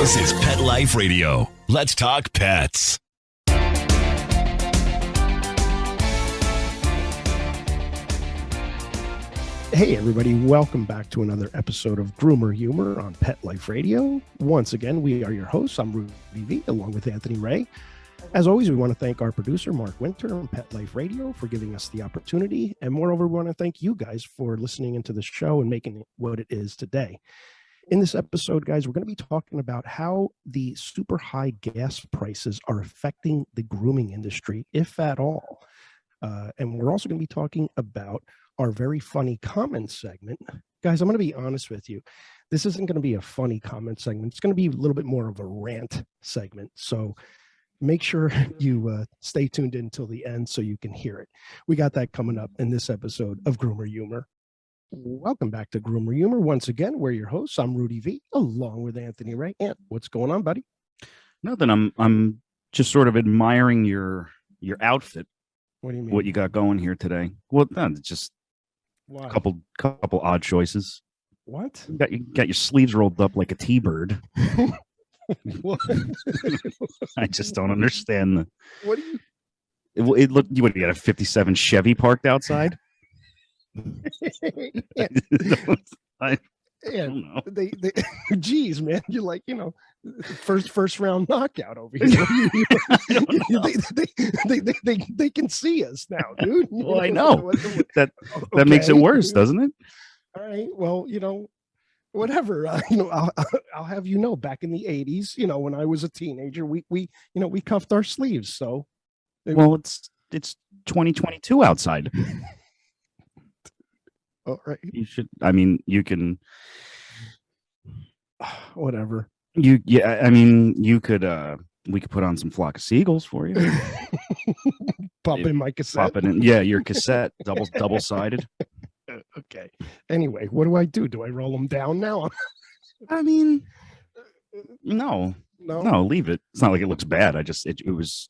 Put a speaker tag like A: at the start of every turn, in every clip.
A: This is Pet Life Radio. Let's talk pets.
B: Hey everybody, welcome back to another episode of Groomer Humor on Pet Life Radio. Once again, we are your hosts. I'm Rudy V, along with Anthony Ray. As always, we want to thank our producer, Mark Winter, on Pet Life Radio for giving us the opportunity. And moreover, we want to thank you guys for listening into the show and making it what it is today. In this episode, guys, we're going to be talking about how the super high gas prices are affecting the grooming industry, if at all. And we're also going to be talking about our very funny comment segment. Guys, I'm going to be honest with you. This isn't going to be a funny comment segment. It's going to be a little bit more of a rant segment. So make sure you stay tuned in until the end so you can hear it. We got that coming up in this episode of Groomer Humor. Welcome back to Groomer Humor. Once again, we're your hosts. I'm Rudy V, along with Anthony Ray. Ant, what's going on, buddy?
C: Nothing. I'm just sort of admiring your outfit.
B: What do you mean?
C: What you got going here today? Well, no, it's just
B: Why?
C: a couple odd choices.
B: What?
C: You got your sleeves rolled up like a T-bird.
B: What?
C: I just don't understand.
B: What do you?
C: It looked. You got a '57 Chevy parked outside. I don't know.
B: They geez, man, you're like, first round knockout over here. They can see us now, dude.
C: Well, I know that makes it worse, doesn't it?
B: All right. Well, whatever. I'll have back in the '80s, when I was a teenager, we cuffed our sleeves. So,
C: well, it's 2022 outside.
B: All right.
C: You should. I mean, you can.
B: Whatever.
C: You could. We could put on some Flock of Seagulls for you.
B: Pop in my cassette.
C: Pop it in. Yeah, your cassette, double sided.
B: Okay. Anyway, what do I do? Do I roll them down now?
C: I mean, no, leave it. It's not like it looks bad. It was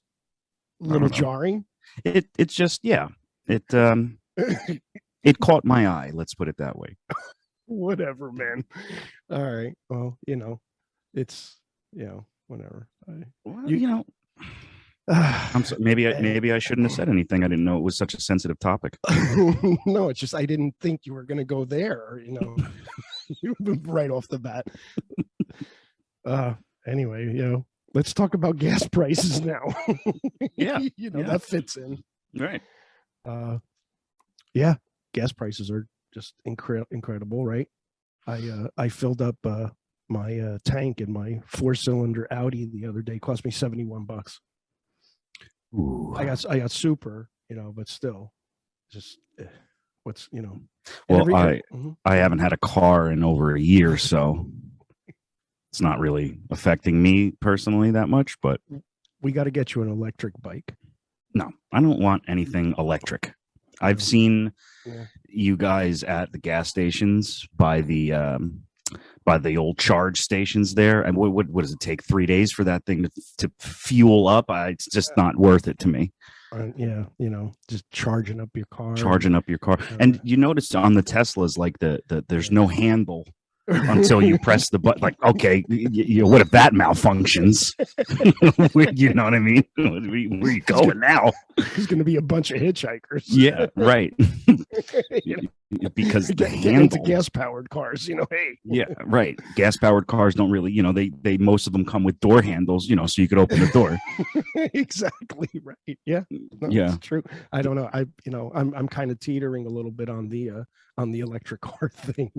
B: a little jarring.
C: It's just it caught my eye. Let's put it that way.
B: Whatever, man. All right. Well, it's whatever.
C: I'm so, maybe I shouldn't have said anything. I didn't know it was such a sensitive topic.
B: No, it's just I didn't think you were going to go there. Right off the bat. Anyway, let's talk about gas prices now.
C: Yeah,
B: that fits in.
C: Right.
B: Yeah, gas prices are just incredible, right? I filled up my tank in my 4-cylinder Audi the other day. Cost me $71.
C: Ooh.
B: I got super, but still, just what's
C: Well, I haven't had a car in over a year, so it's not really affecting me personally that much. But
B: we got to get you an electric bike.
C: No, I don't want anything electric. I've seen you guys at the gas stations by the old charge stations there. And what does it take? 3 days for that thing to fuel up? It's just not worth it to me.
B: Just charging up your car.
C: And you notice on the Teslas, like there's no handle until you press the button. Like, okay, what if that malfunctions? You know what I mean? Where are you going now?
B: There's going to be a bunch of hitchhikers.
C: Yeah, right. Because the handle
B: into gas-powered cars, hey.
C: Yeah, right. Gas-powered cars don't really, they most of them come with door handles, so you could open the door.
B: Exactly right. Yeah. No,
C: yeah.
B: It's true. I don't know. I'm kind of teetering a little bit on the electric car thing,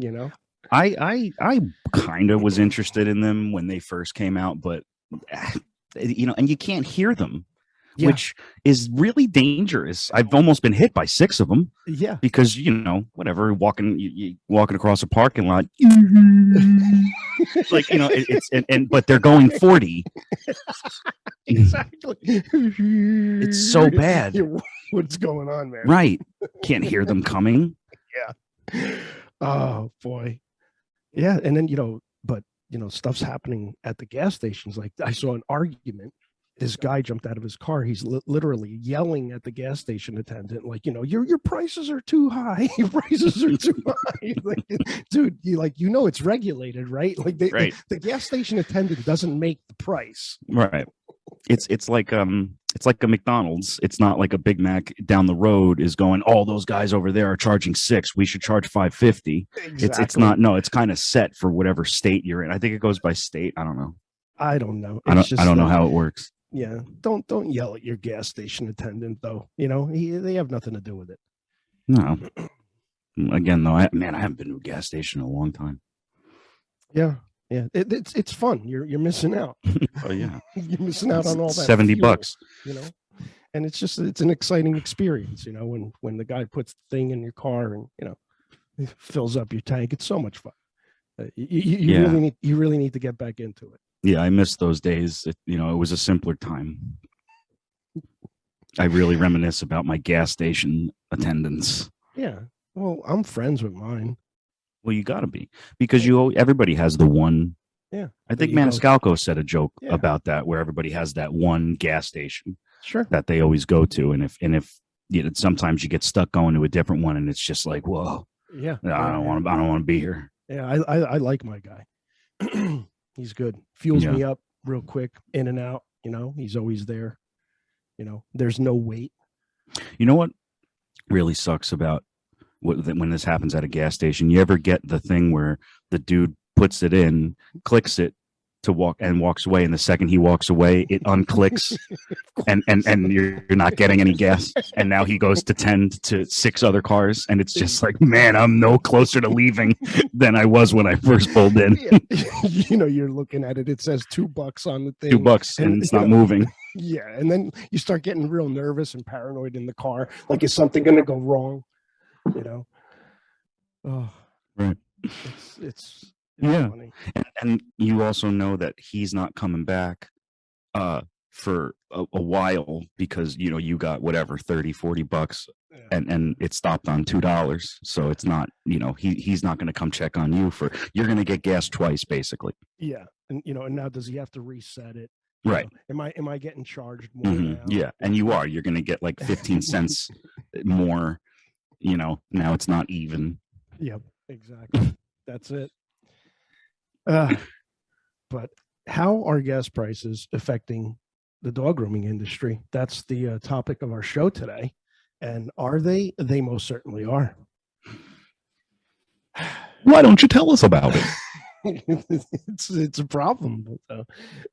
C: I kind of was interested in them when they first came out, but and you can't hear them, which is really dangerous. I've almost been hit by 6 of them.
B: Yeah,
C: because whatever, you walking across a parking lot, like but they're going 40.
B: Exactly.
C: It's so bad.
B: What's going on, man?
C: Right, can't hear them coming.
B: Yeah. Oh boy. Yeah, and then stuff's happening at the gas stations. Like I saw an argument this guy jumped out of his car. He's literally yelling at the gas station attendant, like, your prices are too high. Your prices are too high. Like, dude, it's regulated, right? Like
C: Right.
B: the gas station attendant doesn't make the price.
C: Right. It's like a McDonald's. It's not like a Big Mac down the road is going, all those guys over there are charging $6. We should charge $5.50.
B: Exactly.
C: It's not. No, it's kind of set for whatever state you're in. I think it goes by state. I don't know.
B: I don't know.
C: I don't know how it works.
B: Yeah. Don't yell at your gas station attendant though. They have nothing to do with it.
C: No. Again, though, I haven't been to a gas station in a long time.
B: Yeah. Yeah, it's fun. You're missing out.
C: Oh yeah,
B: you're missing out on all that.
C: $70,
B: and it's an exciting experience. When the guy puts the thing in your car and it fills up your tank. It's so much fun. You really need to get back into it.
C: Yeah, I miss those days. It was a simpler time. I really reminisce about my gas station attendants.
B: Yeah, well, I'm friends with mine.
C: Well, you got to be, because everybody has the one.
B: Yeah,
C: I think Maniscalco said a joke about that, where everybody has that one gas station,
B: sure,
C: that they always go to, and if sometimes you get stuck going to a different one, and it's just like, whoa,
B: yeah,
C: I don't want to be here.
B: Yeah, I like my guy. He's good. Fuels me up real quick, in and out. He's always there. There's no wait.
C: You know what really sucks about when this happens at a gas station? You ever get the thing where the dude puts it in, clicks it to walks away, and the second he walks away, it unclicks, and you're not getting any gas, and now he goes to tend to 6 other cars, and it's just like, man, I'm no closer to leaving than I was when I first pulled in.
B: You're looking at it. It says $2 on the thing.
C: $2, and it's not moving.
B: Yeah, and then you start getting real nervous and paranoid in the car. Like, is something going to go wrong? Oh,
C: right.
B: It's
C: yeah,
B: funny.
C: And you also know that he's not coming back for a while, because you got whatever $30-$40, and it stopped on $2, so it's not, he's not going to come check on you you're going to get gas twice, basically.
B: Yeah, and and now does he have to reset it?
C: Right.
B: Am I getting charged more now?
C: Yeah, and you're going to get like 15 cents more. Now it's not even.
B: Yep, exactly. That's it. But how are gas prices affecting the dog grooming industry? That's the topic of our show today. And are they? They most certainly are.
C: Why don't you tell us about it?
B: It's a problem.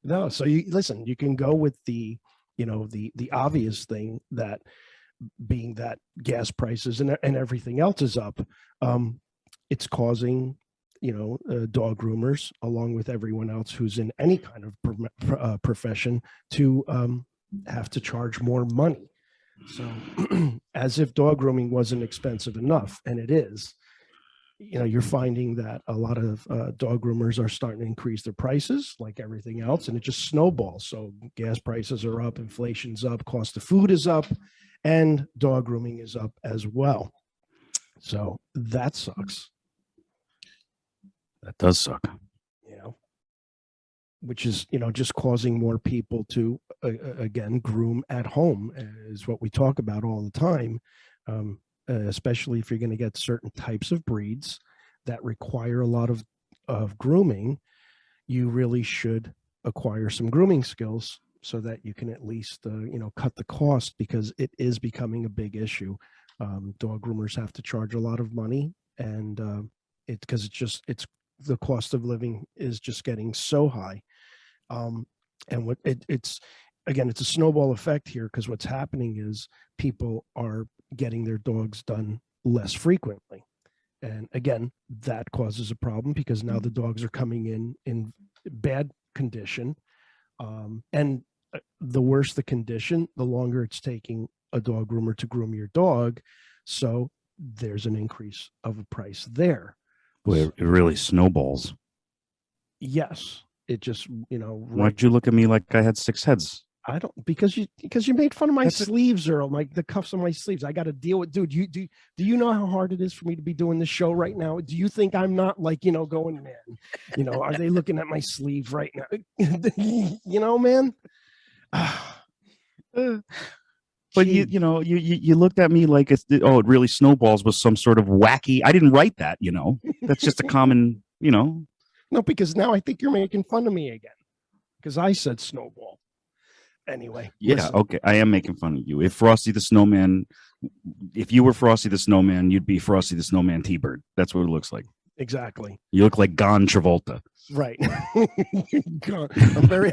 B: No, so you can go with the obvious thing, that being that gas prices and everything else is up. It's causing dog groomers, along with everyone else who's in any kind of profession, to have to charge more money. So as if dog grooming wasn't expensive enough, and it is. You're finding that a lot of dog groomers are starting to increase their prices, like everything else, and it just snowballs. So gas prices are up, inflation's up, cost of food is up, and dog grooming is up as well. So that sucks.
C: That does suck.
B: Which is, just causing more people to, again, groom at home, is what we talk about all the time. Especially if you're going to get certain types of breeds that require a lot of grooming, you really should acquire some grooming skills so that you can at least, cut the cost, because it is becoming a big issue. Dog groomers have to charge a lot of money, and because it's the cost of living is just getting so high. And it's a snowball effect here, because what's happening is people are getting their dogs done less frequently. And again, that causes a problem, because now the dogs are coming in bad condition. And the worse the condition, the longer it's taking a dog groomer to groom your dog. So there's an increase of a price there.
C: Boy, it really snowballs.
B: Yes. It just,
C: Why'd you look at me like I had 6 heads?
B: I don't, because you made fun of my sleeves, Earl, like the cuffs on my sleeves. I got to deal with, dude. Do you know how hard it is for me to be doing this show right now? Do you think I'm not like, going, man, are they looking at my sleeve right now? Man,
C: But you looked at me like it really snowballs was some sort of wacky. I didn't write that. That's just a common.
B: No, because now I think you're making fun of me again because I said snowball. Anyway,
C: yeah,
B: listen.
C: okay, I am making fun of you. If Frosty the Snowman, if you were Frosty the Snowman, you'd be Frosty the Snowman T-Bird. That's what it looks like.
B: Exactly.
C: You look like Gon Travolta.
B: Right. I'm very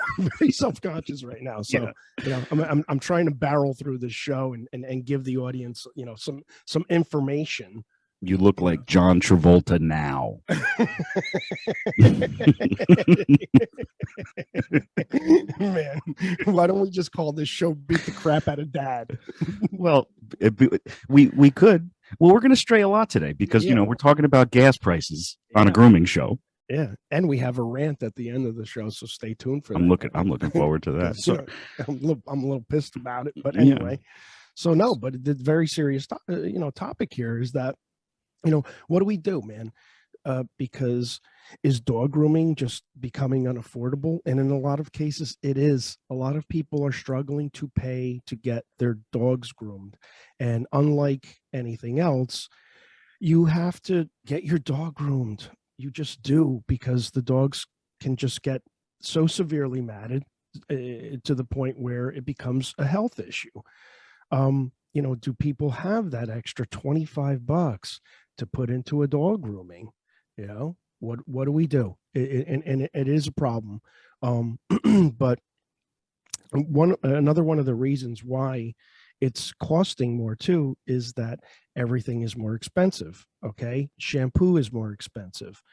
B: self-conscious right now. So, I'm trying to barrel through this show and give the audience, some information.
C: You look like John Travolta now.
B: Man, why don't we just call this show Beat the Crap Out of Dad?
C: Well, we could. Well, we're going to stray a lot today because, we're talking about gas prices on a grooming show.
B: Yeah, and we have a rant at the end of the show, so stay tuned for that.
C: I'm looking forward to that.
B: So I'm a little pissed about it, but anyway. So no, but the very serious topic here is that what do we do, man? Because is dog grooming just becoming unaffordable? And in a lot of cases, it is. A lot of people are struggling to pay to get their dogs groomed. And unlike anything else, you have to get your dog groomed. You just do, because the dogs can just get so severely matted to the point where it becomes a health issue. Do people have that extra $25 to put into a dog grooming? What do we do? And it is a problem. But another one of the reasons why it's costing more too is that everything is more expensive. Okay, shampoo is more expensive.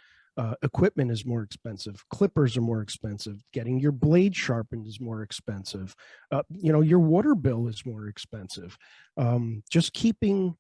B: Equipment is more expensive. Clippers are more expensive. Getting your blade sharpened is more expensive. Your water bill is more expensive. Just keeping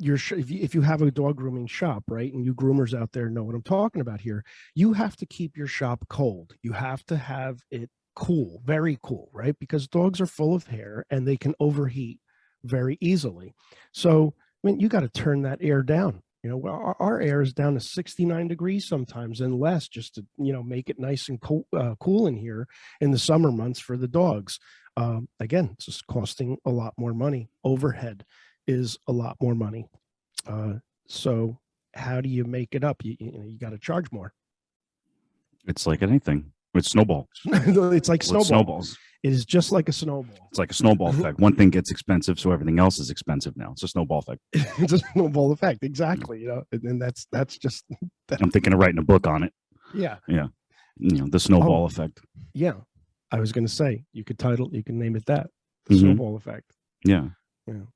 B: if you have a dog grooming shop, right, and you groomers out there know what I'm talking about here, you have to keep your shop cold. You have to have it cool, very cool, right? Because dogs are full of hair and they can overheat very easily. So, you got to turn that air down. Our air is down to 69 degrees sometimes and less, just to, make it nice and cool in here in the summer months for the dogs. Again, it's just costing a lot more money. Overhead is a lot more money. So how do you make it up? You got to charge more.
C: It's like anything. It's snowball.
B: It's like
C: snowballs.
B: It is just like a snowball.
C: It's like a snowball effect. One thing gets expensive, so everything else is expensive now. It's a snowball effect.
B: It's a snowball effect, exactly. And that's just.
C: I'm thinking of writing a book on it.
B: Yeah.
C: Yeah. The snowball effect.
B: Yeah, I was going to say you can name it that. The snowball effect.
C: Yeah.
B: Yeah.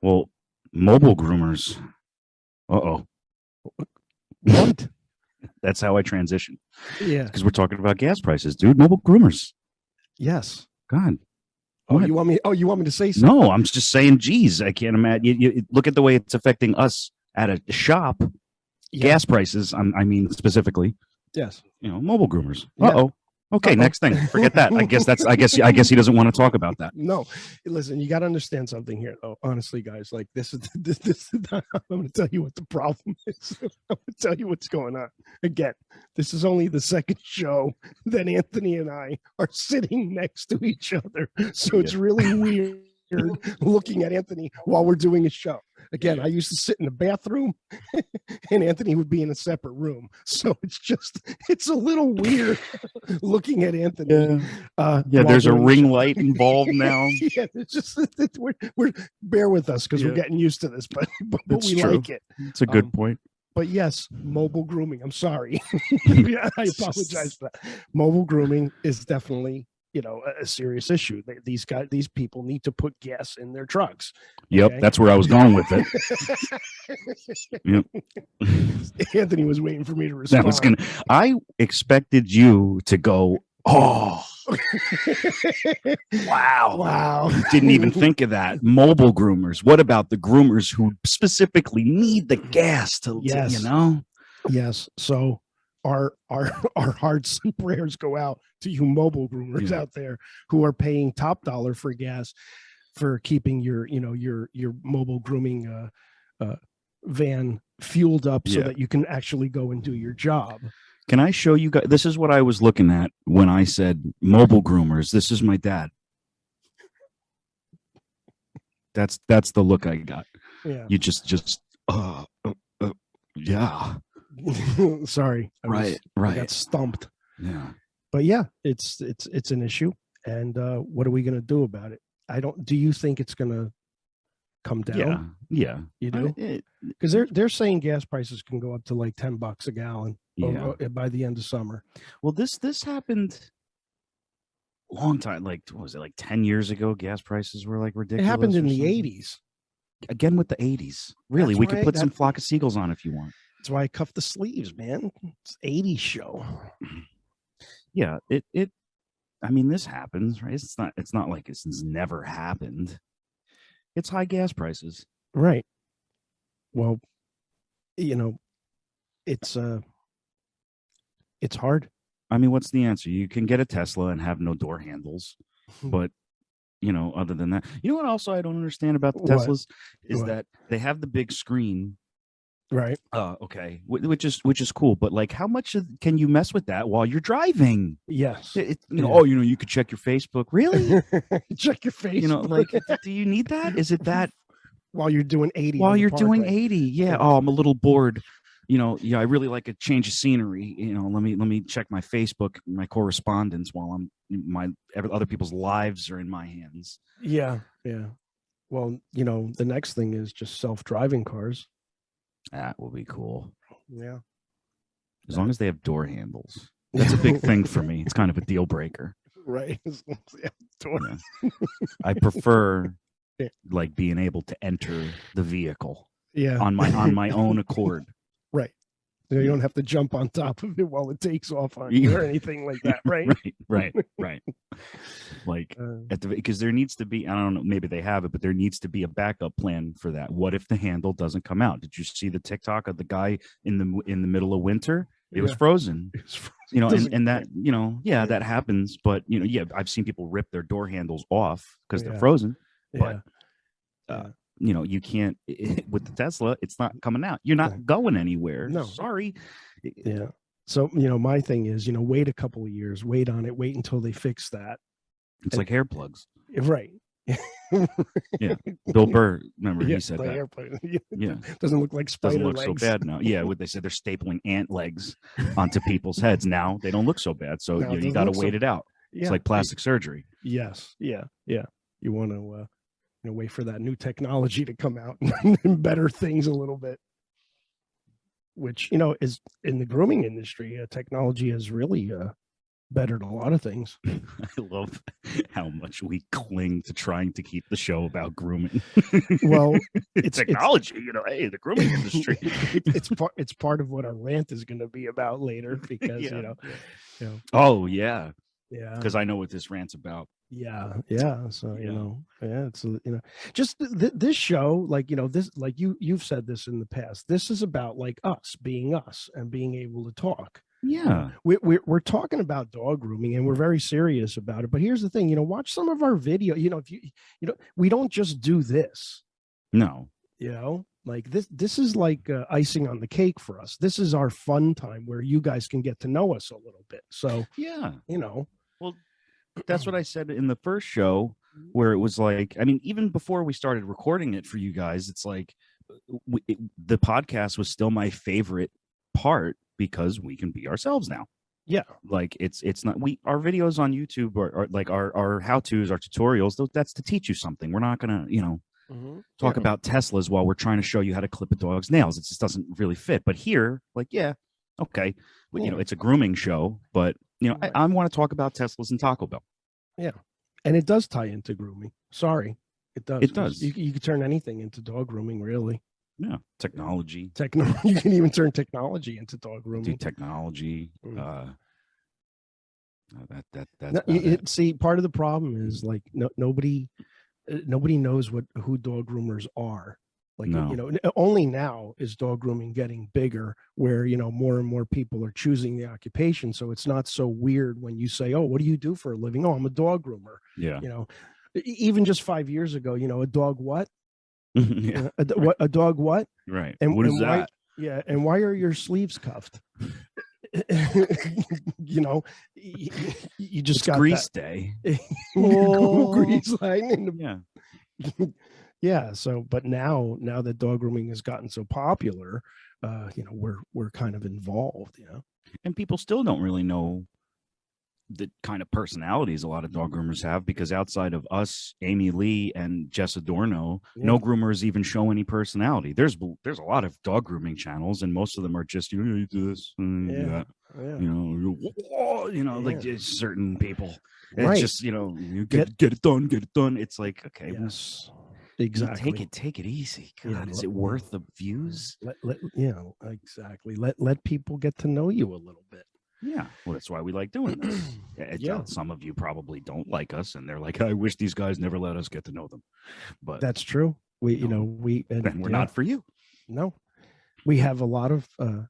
C: Well, mobile groomers.
B: What?
C: That's how I transition.
B: Yeah.
C: Because we're talking about gas prices, dude. Mobile groomers.
B: Yes.
C: God.
B: What? You want me to say something?
C: No, I'm just saying, geez, I can't imagine. You look at the way it's affecting us at a shop. Yeah. Gas prices, I mean, specifically.
B: Yes.
C: Mobile groomers. Uh-oh. Okay, next thing. Forget that. I guess he doesn't want to talk about that.
B: No, listen, you got to understand something here, though. Honestly, guys, like this is I'm going to tell you what the problem is. I'm going to tell you what's going on. Again, this is only the second show that Anthony and I are sitting next to each other, so it's really weird looking at Anthony while we're doing a show. Again, I used to sit in the bathroom and Anthony would be in a separate room. So it's a little weird looking at Anthony.
C: There's a ring light involved now.
B: Yeah, it's just we're bear with us because we're getting used to this, but we true. Like it.
C: It's a good point.
B: But yes, mobile grooming. I'm sorry. I apologize for that. Mobile grooming is definitely a serious issue. These people need to put gas in their trucks.
C: Yep, okay? That's where I was going with it. Yep.
B: Anthony was waiting for me to respond.
C: I expected you to go, oh, wow. Didn't even think of that. Mobile groomers. What about the groomers who specifically need the gas to
B: Yes. So our hearts and prayers go out to you mobile groomers out there who are paying top dollar for gas for keeping your mobile grooming van fueled up so that you can actually go and do your job.
C: Can I show you guys? This is what I was looking at when I said mobile groomers. This is my dad. That's the look I got.
B: Yeah.
C: You just yeah.
B: Sorry. I got stumped.
C: Yeah.
B: But yeah, it's an issue. And what are we going to do about it? Do you think it's going to come down?
C: Yeah.
B: You do? Because they're saying gas prices can go up to like $10 a gallon by the end of summer.
C: Well, this happened a long time. Like, what was it, like 10 years ago? Gas prices were like ridiculous.
B: It happened in the 80s.
C: Again with the 80s. Really, we could put some Flock of Seagulls on if you want.
B: That's why I cuffed the sleeves, man. It's 80s show.
C: Yeah, it. I mean, this happens, right? It's not like it's never happened. It's high gas prices,
B: right? Well, it's hard.
C: I mean, what's the answer? You can get a Tesla and have no door handles, but other than that, what also I don't understand about the Teslas is that they have the big screen.
B: Right.
C: Okay. Which is cool, but like, how much can you mess with that while you're driving?
B: Yes.
C: You could check your Facebook. Really?
B: Check your Facebook.
C: Do you need that? Is it that
B: while you're doing 80?
C: While you're doing 80, yeah. Oh, I'm a little bored. I really like a change of scenery. Let me check my Facebook, my correspondence while other people's lives are in my hands.
B: Yeah. Well, the next thing is just self-driving cars.
C: That will be cool.
B: Yeah.
C: As long as they have door handles. That's a big thing for me. It's kind of a deal breaker.
B: Right.
C: I prefer like being able to enter the vehicle.
B: Yeah.
C: On my own accord.
B: Right. You don't have to jump on top of it while it takes off on you or anything like that, right?
C: Right. Like, because there needs to be, I don't know, maybe they have it, but there needs to be a backup plan for that. What if the handle doesn't come out? Did you see the TikTok of the guy in the middle of winter? It was frozen. And that, that happens. But, I've seen people rip their door handles off because they're frozen. But, you can't with the Tesla. It's not coming out. You're not going anywhere.
B: No,
C: sorry.
B: Yeah. So my thing is, wait a couple of years, wait on it, wait until they fix that.
C: It's like hair plugs,
B: right?
C: Yeah. Bill Burr, remember he said that.
B: Hair plug.
C: Yeah,
B: doesn't look like spider
C: doesn't look
B: legs.
C: so bad now. Yeah, what they said, they're stapling ant legs onto people's heads now. They don't look so bad. So you got to wait it out. Yeah. It's like plastic surgery.
B: Yes. Yeah. You want to. Wait for that new technology to come out and better things a little bit, which, is in the grooming industry, technology has really bettered a lot of things.
C: I love how much we cling to trying to keep the show about grooming.
B: Well,
C: it's technology, hey, the grooming industry.
B: It's part of what our rant is going to be about later because,
C: Oh, yeah.
B: Yeah.
C: Because I know what this rant's about.
B: Yeah. So, it's, just this show, this, like you've said this in the past, this is about like us being us and being able to talk.
C: Yeah.
B: We're talking about dog grooming and we're very serious about it. But here's the thing, watch some of our video, if we don't just do this.
C: No.
B: Like this is like icing on the cake for us. This is our fun time where you guys can get to know us a little bit. So,
C: yeah.
B: Well,
C: that's what I said in the first show, where it was like, I mean, even before we started recording it for you guys, it's like the podcast was still my favorite part because we can be ourselves now.
B: Yeah.
C: Like it's not, our videos on YouTube are like our how-tos, our tutorials, that's to teach you something. We're not going to, talk about Teslas while we're trying to show you how to clip a dog's nails. It just doesn't really fit. But here, like, okay. Well, it's a grooming show, but I want to talk about Teslas and Taco Bell.
B: Yeah. And it does tie into grooming. Sorry. It does.
C: It does.
B: You can turn anything into dog grooming, really.
C: Yeah. Technology.
B: You can even turn technology into dog grooming.
C: Technology.
B: See, part of the problem is like nobody knows who dog groomers are. Like, only now is dog grooming getting bigger where, more and more people are choosing the occupation. So it's not so weird when you say, oh, what do you do for a living? Oh, I'm a dog groomer.
C: Yeah.
B: Even just 5 years ago, a dog what?
C: Yeah.
B: A dog what?
C: Right.
B: And
C: what is that?
B: And why are your sleeves cuffed? you know, you just
C: It's
B: got
C: grease
B: that.
C: day.
B: Grease line in the,
C: Yeah.
B: yeah. So, but now that dog grooming has gotten so popular, we're kind of involved,
C: And people still don't really know the kind of personalities a lot of dog groomers have, because outside of us, Amy Lee and Jess Adorno, no groomers even show any personality. There's a lot of dog grooming channels, and most of them are just you do this, that, like just certain people.
B: Right.
C: It's just you get it done. It's like, okay,
B: yes, exactly.
C: Take it easy. God, is it worth the views?
B: Exactly. Let people get to know you a little bit.
C: Yeah, well, that's why we like doing this. Some of you probably don't like us, and they're like, "I wish these guys never let us get to know them." But
B: that's true. We're
C: not for you.
B: No, we have a lot of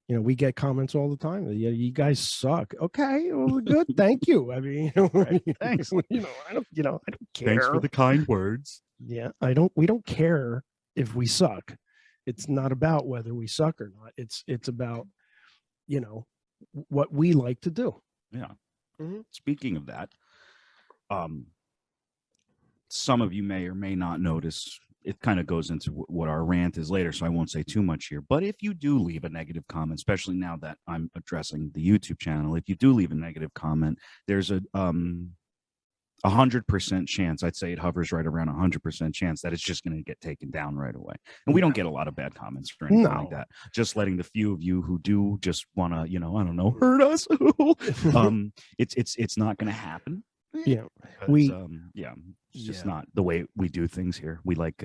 B: we get comments all the time. Yeah, you guys suck. Okay, well, good. Thank you. I mean,
C: thanks.
B: I don't care.
C: Thanks for the kind words.
B: Yeah, we don't care if we suck. It's not about whether we suck or not. It's about what we like to do.
C: Yeah. Mm-hmm. Speaking of that, some of you may or may not notice, it kind of goes into what our rant is later, so I won't say too much here. But if you do leave a negative comment, especially now that I'm addressing the YouTube channel, if you do leave a negative comment, there's a 100% chance, I'd say it hovers right around 100% chance that it's just going to get taken down right away. And we don't get a lot of bad comments or anything like that. Just letting the few of you who do just want to, I don't know, hurt us. It's not going to happen.
B: Yeah.
C: It's just not the way we do things here. We like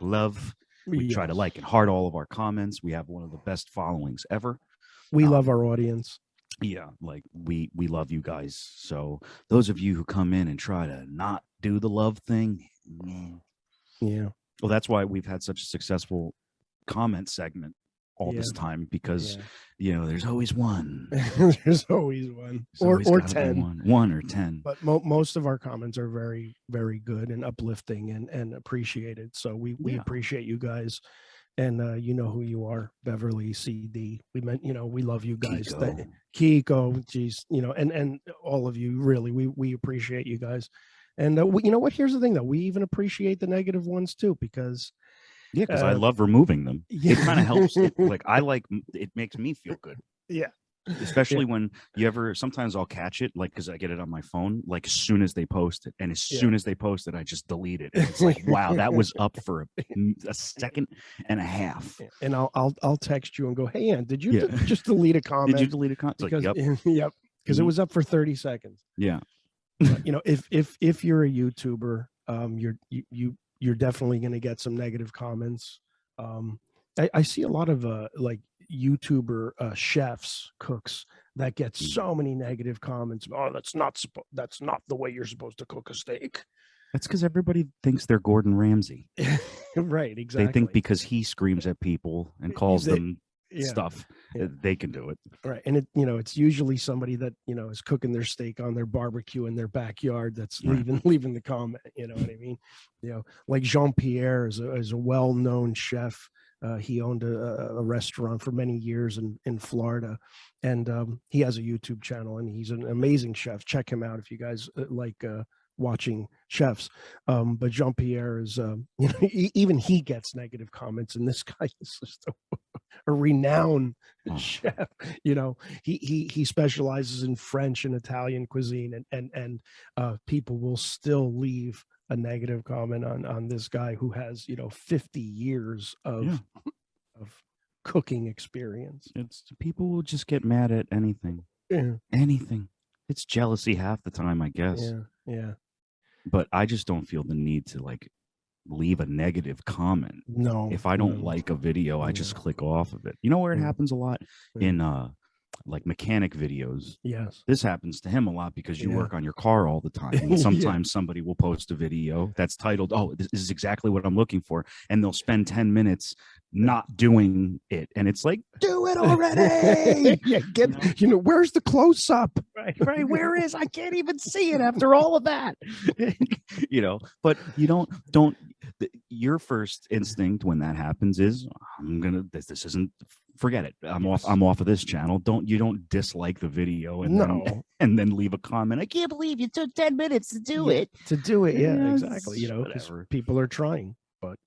C: love. We try to like and heart all of our comments. We have one of the best followings ever.
B: We love our audience.
C: Yeah, like we love you guys. So those of you who come in and try to not do the love thing,
B: yeah.
C: Well, that's why we've had such a successful comment segment all this time, because there's always one.
B: There's always one, or 10.
C: One or 10.
B: But most of our comments are very, very good and uplifting and appreciated. So we appreciate you guys. And you know who you are, Beverly, CD. We love you guys. Kiko, geez, and all of you, really, we appreciate you guys. And you know what? Here's the thing, though. We even appreciate the negative ones too, because
C: I love removing them. It kind of helps. It makes me feel good.
B: Yeah.
C: Especially when sometimes I'll catch it, like, because I get it on my phone, like as soon as they post it, and as soon as they post it, I just delete it. And it's like, wow, that was up for a second and a half.
B: And I'll text you and go, hey, Ann, did you just delete a comment?
C: Did you delete a comment?
B: Because,
C: like,
B: yep, because it was up for 30 seconds.
C: Yeah.
B: But, if you're a YouTuber, you're definitely going to get some negative comments. I see a lot of like YouTuber chefs, cooks that get so many negative comments. Oh, that's not the way you're supposed to cook a steak.
C: That's because everybody thinks they're Gordon Ramsay.
B: Right, exactly.
C: They think because he screams at people and calls them stuff, they can do it.
B: Right. And it's usually somebody that is cooking their steak on their barbecue in their backyard that's leaving the comment. You know what I mean? Like Jean-Pierre is a well-known chef. He owned a restaurant for many years in Florida, and he has a YouTube channel, and he's an amazing chef. Check him out if you guys like watching chefs. But Jean-Pierre is, even he gets negative comments, and this guy is just a renowned chef. He specializes in French and Italian cuisine, and people will still leave a negative comment on this guy who has 50 years of cooking experience.
C: It's people will just get mad at anything. Anything. It's jealousy half the time, I guess.
B: Yeah.
C: But I just don't feel the need to like leave a negative comment.
B: No.
C: If I don't like a video, I just click off of it. You know where it happens a lot? In like mechanic videos.
B: Yes.
C: This happens to him a lot because you work on your car all the time. And sometimes somebody will post a video that's titled, "Oh, this is exactly what I'm looking for." And they'll spend 10 minutes not doing it. And it's like, do it already.
B: Where's the close up?
C: Right. Where is? I can't even see it after all of that. But you don't your first instinct when that happens is, this isn't forget it. I'm off of this channel. Don't dislike the video and then leave a comment. I can't believe you took 10 minutes to do it.
B: Yeah, exactly. Because people are trying, but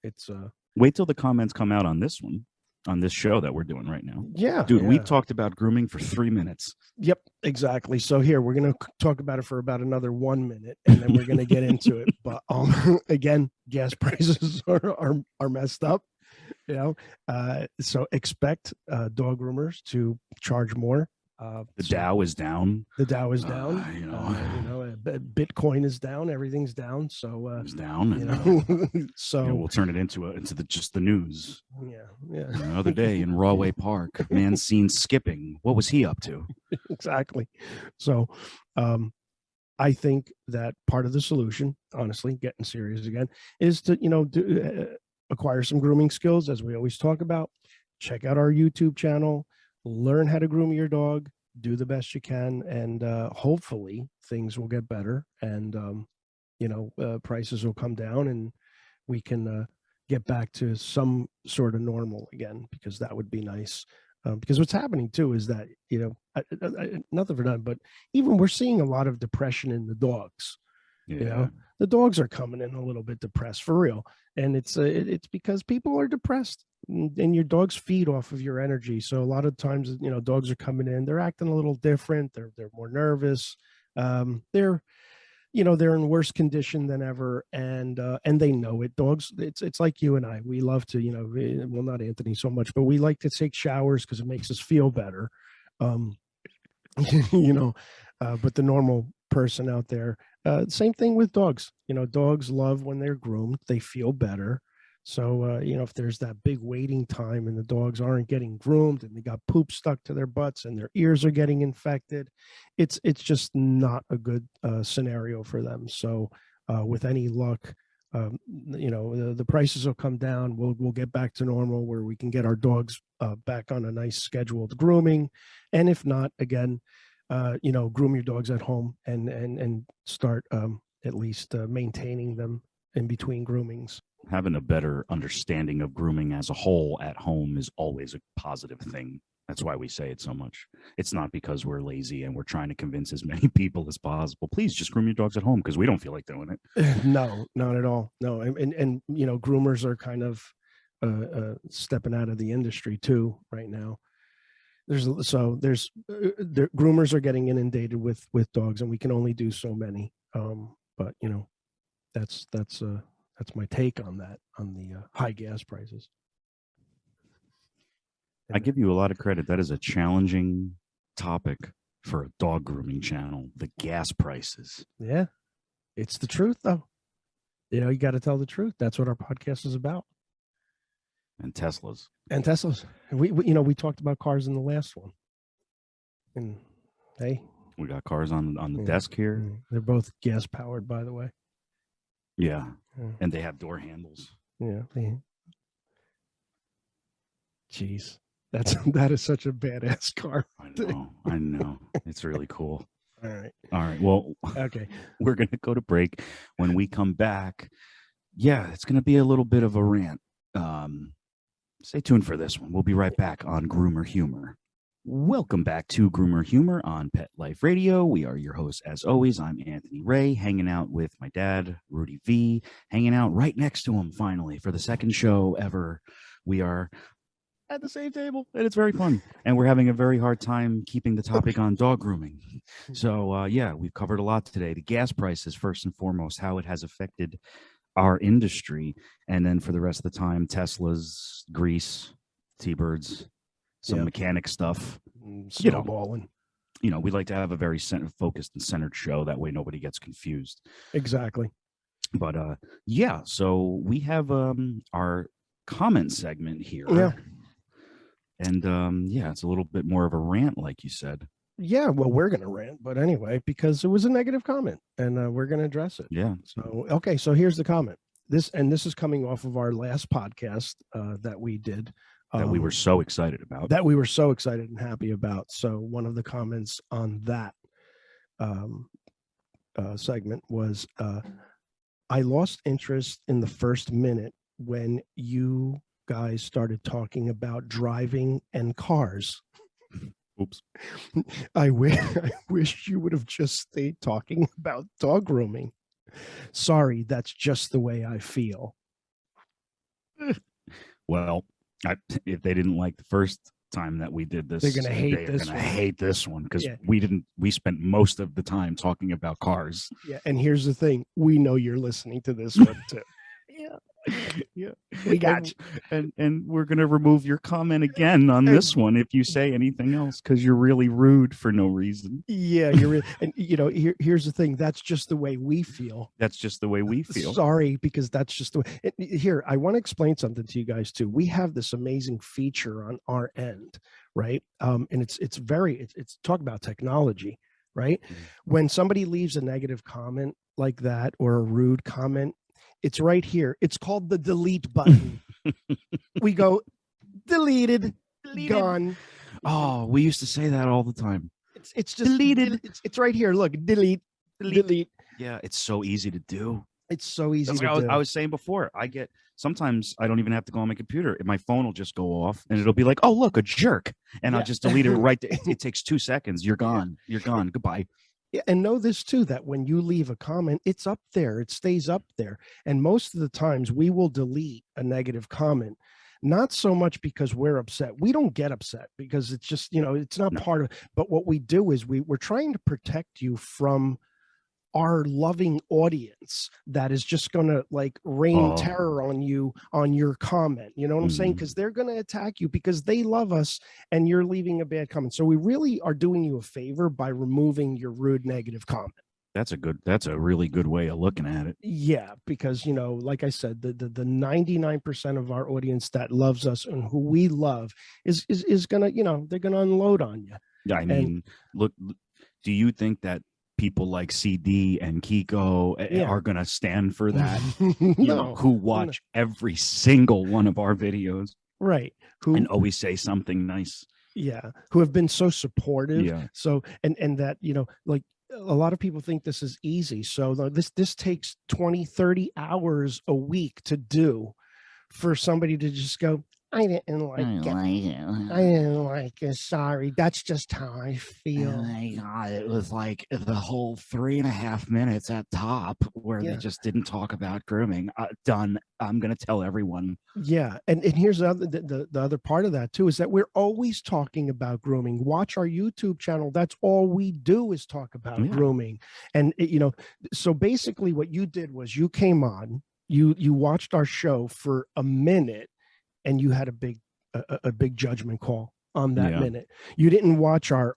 B: it's
C: wait till the comments come out on this one, on this show that we're doing right now.
B: Yeah,
C: dude, we've talked about grooming for 3 minutes.
B: Yep, exactly. So here we're going to talk about it for about another 1 minute, and then we're going to get into it. But again, gas prices are messed up. So expect dog groomers to charge more.
C: The Dow is down.
B: The Dow is down. Bitcoin is down. Everything's down. So
C: it's down.
B: So
C: we'll turn it into just the news.
B: Yeah.
C: Another day in Rawway Park, man seen skipping. What was he up to?
B: Exactly. So, I think that part of the solution, honestly, getting serious again, is to acquire some grooming skills, as we always talk about. Check out our YouTube channel. Learn how to groom your dog, do the best you can, and hopefully things will get better, and prices will come down, and we can get back to some sort of normal again, because that would be nice. Because what's happening too is that nothing for nothing, but even we're seeing a lot of depression in the dogs. The dogs are coming in a little bit depressed, for real, and it's because people are depressed, and your dogs feed off of your energy. So a lot of times, dogs are coming in, they're acting a little different, they're more nervous, they're in worse condition than ever, and they know it. Dogs, it's like you and I, we love to, well, not Anthony so much, but we like to take showers because it makes us feel better. But the normal person out there, same thing with dogs. Dogs love when they're groomed, they feel better. So, if there's that big waiting time and the dogs aren't getting groomed and they got poop stuck to their butts and their ears are getting infected, it's just not a good scenario for them. So, with any luck, the prices will come down. We'll get back to normal, where we can get our dogs back on a nice scheduled grooming. And if not, again, groom your dogs at home and start at least maintaining them in between groomings.
C: Having a better understanding of grooming as a whole at home is always a positive thing. That's why we say it so much. It's not because we're lazy and we're trying to convince as many people as possible. Please just groom your dogs at home, because we don't feel like doing it.
B: No, not at all. No, and groomers are kind of stepping out of the industry too right now. Groomers are getting inundated with dogs, and we can only do so many. But that's my take on that, on the high gas prices.
C: I give you a lot of credit. That is a challenging topic for a dog grooming channel. The gas prices.
B: Yeah, it's the truth, though. You got to tell the truth. That's what our podcast is about.
C: And Teslas.
B: We talked about cars in the last one. And hey,
C: we got cars on the desk here.
B: They're both gas powered, by the way.
C: Yeah. And they have door handles.
B: Yeah. Jeez. That is such a badass car.
C: I know. It's really cool.
B: All right.
C: Well,
B: okay.
C: We're going to go to break. When we come back, it's going to be a little bit of a rant. Stay tuned for this one. We'll be right back on Groomer Humor. Welcome back to Groomer Humor on Pet Life Radio. We are your hosts, as always. I'm Anthony Ray, hanging out with my dad, Rudy V, hanging out right next to him, finally, for the second show ever. We are at the same table, and it's very fun. And we're having a very hard time keeping the topic on dog grooming. So, we've covered a lot today. The gas prices, first and foremost, how it has affected our industry. And then for the rest of the time, Teslas, grease, T-birds, some mechanic stuff,
B: snowballing.
C: We like to have a very focused and centered show. That way nobody gets confused.
B: Exactly.
C: But so we have our comment segment here.
B: Yeah.
C: And it's a little bit more of a rant, like you said.
B: Yeah, well, we're going to rant, but anyway, because it was a negative comment, and we're going to address it.
C: Yeah.
B: So, okay, so here's the comment. This is coming off of our last podcast that we did.
C: That we were so excited about.
B: That we were so excited and happy about. So one of the comments on that segment was, I lost interest in the first minute when you guys started talking about driving and cars.
C: Oops.
B: I wish you would have just stayed talking about dog grooming. Sorry, that's just the way I feel.
C: Well, if they didn't like the first time that we did this,
B: They're gonna hate this
C: gonna
B: one.
C: hate this one because
B: Yeah.
C: we spent most of the time talking about cars.
B: Yeah, and here's the thing: we know you're listening to this one too.
C: Yeah,
B: We got
C: and we're gonna remove your comment again on this one if you say anything else because you're really rude for no reason.
B: Yeah, you're and here's the thing: that's just the way we feel.
C: That's just the way we feel.
B: Sorry, because that's just the way. Here, I want to explain something to you guys too. We have this amazing feature on our end, right? And it's talk about technology, right? When somebody leaves a negative comment like that or a rude comment, it's right here. It's called the delete button. We go deleted, gone.
C: Oh, we used to say that all the time.
B: It's just
C: deleted.
B: It's right here. Look, delete.
C: Yeah, it's so easy to do.
B: It's so easy
C: That's
B: to
C: like
B: do.
C: I was saying before. Sometimes I don't even have to go on my computer. My phone will just go off and it'll be like, oh, look, a jerk. And I'll just delete it right there. It takes 2 seconds. You're gone. You're gone. Goodbye.
B: Yeah, and know this too, that when you leave a comment, it's up there. It stays up there. And most of the times we will delete a negative comment, not so much because we're upset. We don't get upset because it's just, it's not part of, but what we do is we're trying to protect you from our loving audience that is just going to like rain terror on you on your comment. You know what I'm saying? Because they're going to attack you because they love us and you're leaving a bad comment. So we really are doing you a favor by removing your rude negative comment.
C: That's a really good way of looking at it.
B: Yeah, because like I said, the 99% of our audience that loves us and who we love is gonna, they're gonna unload on you.
C: Yeah, I mean, look, do you think that people like CD and Kiko are going to stand for that? Who watch every single one of our videos,
B: right?
C: And always say something nice.
B: Yeah, who have been so supportive.
C: Yeah.
B: So and that like a lot of people think this is easy. So this takes 20-30 hours a week to do for somebody to just go, I didn't like it. I didn't like it. Sorry. That's just how I feel.
C: Oh my God, it was like the whole 3.5 minutes at top where they just didn't talk about grooming. Done. I'm going to tell everyone.
B: Yeah. And here's the other part of that too, is that we're always talking about grooming. Watch our YouTube channel. That's all we do is talk about grooming. And, so basically what you did was you came on, you watched our show for a minute, and you had a big judgment call on that minute. You didn't watch our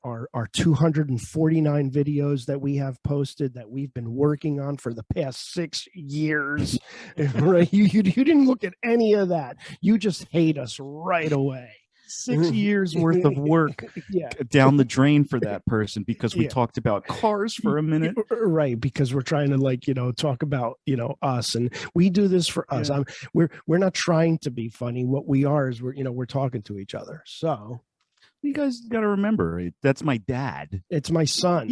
B: 249 videos that we have posted that we've been working on for the past 6 years. Right? You didn't look at any of that. You just hate us right away.
C: 6 years worth of work down the drain for that person because we talked about cars for a minute.
B: Right, because we're trying to talk about us, and we do this for us. We're not trying to be funny. What we are is we're talking to each other. So
C: you guys got to remember, that's my dad.
B: It's my son.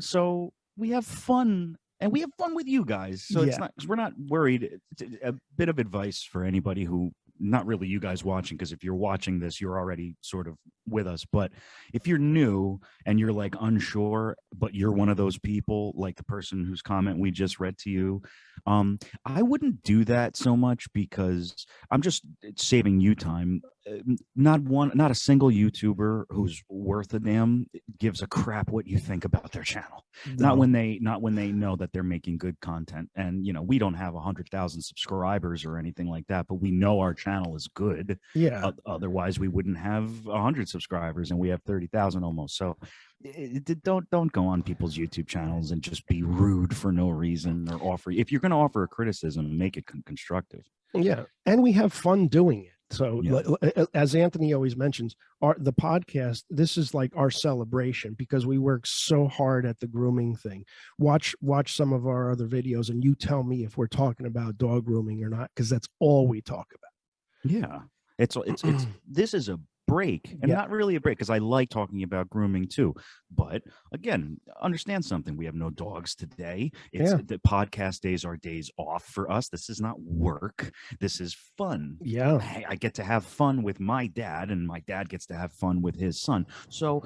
C: So we have fun. And we have fun with you guys. So we're not worried. A bit of advice for anybody who, not really you guys watching, because if you're watching this, you're already sort of with us. But if you're new and you're like unsure, but you're one of those people, like the person whose comment we just read to you, I wouldn't do that so much because I'm just saving you time. Not a single YouTuber who's worth a damn gives a crap what you think about their channel. No. Not when they know that they're making good content. And we don't have 100,000 subscribers or anything like that, but we know our channel is good.
B: Yeah.
C: Otherwise, we wouldn't have 100 subscribers, and we have 30,000 almost. So don't go on people's YouTube channels and just be rude for no reason or offer. If you're going to offer a criticism, make it constructive.
B: Yeah, and we have fun doing it. So as Anthony always mentions, the podcast, this is like our celebration because we work so hard at the grooming thing. Watch some of our other videos and you tell me if we're talking about dog grooming or not, because that's all we talk about.
C: Yeah. It's this is a break, and not really a break because I like talking about grooming too. But again, understand something. We have no dogs today. It's the podcast days are days off for us. This is not work. This is fun.
B: Yeah.
C: I get to have fun with my dad, and my dad gets to have fun with his son. So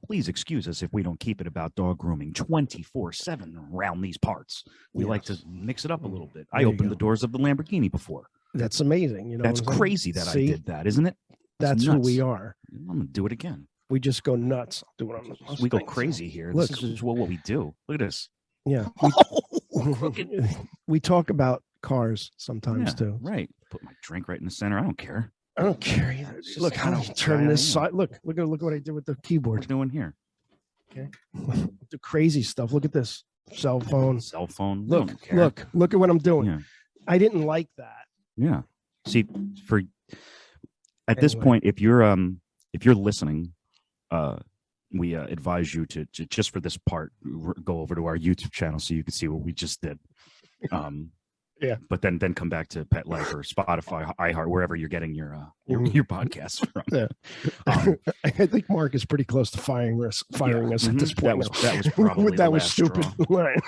C: please excuse us if we don't keep it about dog grooming 24/7 around these parts. We like to mix it up a little bit. I opened the doors of the Lamborghini before.
B: That's amazing.
C: That's crazy that I did that, isn't it?
B: That's who we are.
C: I'm gonna do it again.
B: We just go nuts. Do it on the
C: We go crazy here. Look, this is what we do. Look at this.
B: Yeah. We talk about cars sometimes too.
C: Right. Put my drink right in the center. I don't care.
B: I don't care either. Look how I turn this side. Look what I did with the keyboard.
C: What are doing here?
B: Okay. The crazy stuff. Look at this. Cell phone.
C: Look
B: at what I'm doing.
C: Yeah.
B: I didn't like that.
C: Yeah. See, at this point, if you're listening, we advise you to just for this part go over to our YouTube channel so you can see what we just did. But then come back to Pet Life or Spotify, iHeart, wherever you're getting your podcasts from.
B: Yeah. I think Mark is pretty close to firing us at this point.
C: That was probably
B: that was stupid. Right.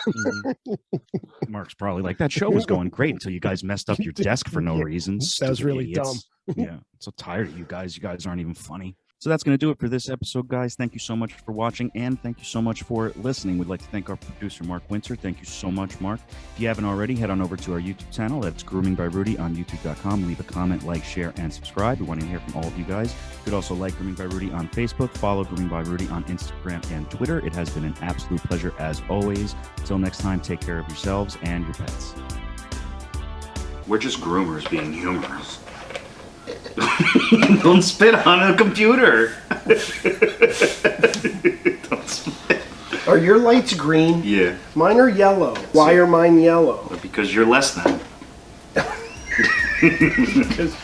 C: Mark's probably like, that show was going great until you guys messed up your desk for no reason.
B: That was really dumb.
C: Yeah, I'm so tired of you guys. You guys aren't even funny. So that's going to do it for this episode, guys. Thank you so much for watching, and thank you so much for listening. We'd like to thank our producer, Mark Winter. Thank you so much, Mark. If you haven't already, head on over to our YouTube channel. That's Grooming by Rudy on YouTube.com. Leave a comment, like, share, and subscribe. We want to hear from all of you guys. You could also like Grooming by Rudy on Facebook. Follow Grooming by Rudy on Instagram and Twitter. It has been an absolute pleasure as always. Until next time, take care of yourselves and your pets. We're just groomers being humorous. Don't spit on a computer. Don't spit.
B: Are your lights green?
C: Yeah.
B: Mine are yellow. Why are mine yellow?
C: Because you're less than.
B: Because